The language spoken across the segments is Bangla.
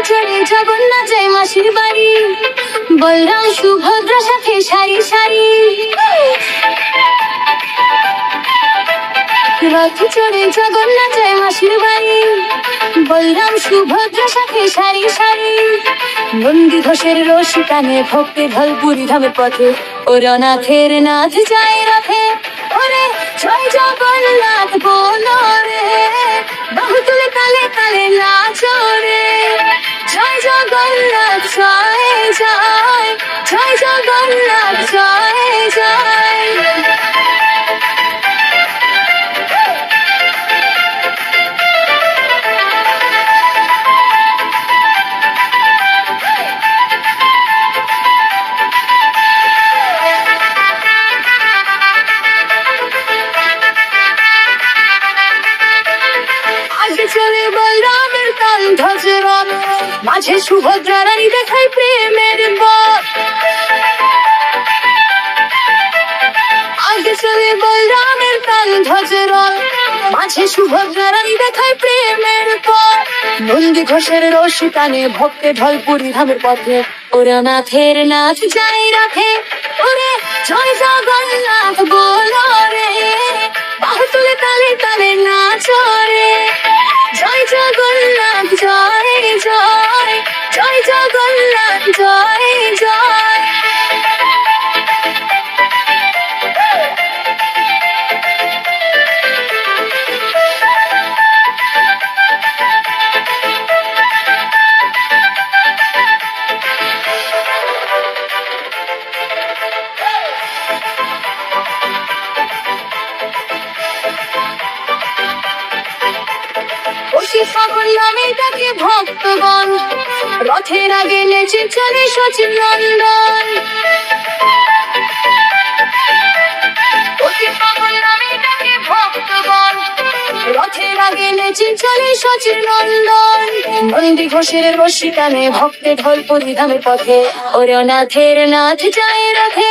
চড়ে জগন্নাথ যায় মাসির বাড়ি, বলরাম সুভদ্রা সাথে সারি সারি। রথ চড়ে জগন্নাথ যায় মাসির বাড়ি, বলরাম সুভদ্রা সাথে সারি সারি। নন্দী ঘোষের রশি কানে ভক্তি ঢলপুরি ধামের পথে, ওরে নাথের নাথ যায় রথে। ওরে জয় জগন্নাথ বলো রে, বাহু তুলে তালে তালে নাচো রে। জয় জগন্নাথ জয় জয়, জয় জগন্নাথ জয় জয়। চলে বলরামের তাল ধ্বজে রথ, মাঝে সুভদ্রা রানী দেখায় প্রেমের পথ। আগে চলে বলরামের তাল ধ্বজে রথ, মাঝে সুভদ্রা রানী দেখায় প্রেমের পথ। নন্দী ঘোষের রশি টানে ভক্তে ঢলপুরি ধামের পথে, ওরে নাথের নাথ যায় রথে। ওরে জয় জগন্নাথ বলো রে, বাহু তুলে তালে তালে নাচো রে। জয় জগন্নাথ জয় জয়, জয় জগন্নাথ জয় জয়। সকল নামে তাকে ভক্তগণ, রথের আগে নেচে চলে সচিন নন্দন। সকল নামে তাকে ভক্তগণ, রথের আগে নেচে চলে সচিন নন্দন। নন্দী ঘোষের রশি টানে ভক্তে ঢলপুরি ধামের পথে, ওরে নাথের নাথ যায় রথে।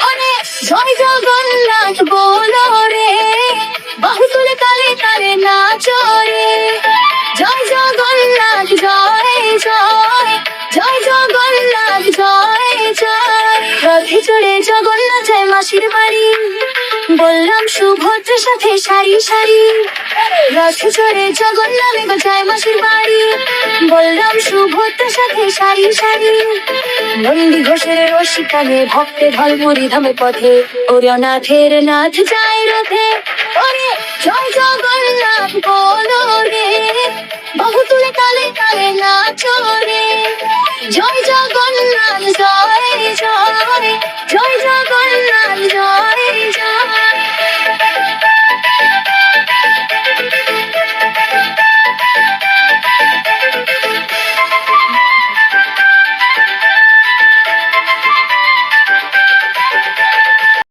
ওরে জয় জগন্নাথ বলো রে, বাহু তুলে তালে তালে নাচো রে। জয় জগন্নাথ জয় জয়, জয় জগন্নাথ জয় জয়। রথে চড়ে জগন্নাথ যায় মাসির বাড়ি, বলরাম সুভদ্রার সাথে সারি সারি। রথে চড়ে জগন্নাথ যায় মাসির বাড়ি, বলরাম সুভদ্রার সাথে সারি সারি। নন্দী ঘোষের রশি কানে ভক্তে ঢলপুরি ধামের পথে, ওরে নাথের নাথ যায় রথে। ওরে জয় জগন্নাথ বল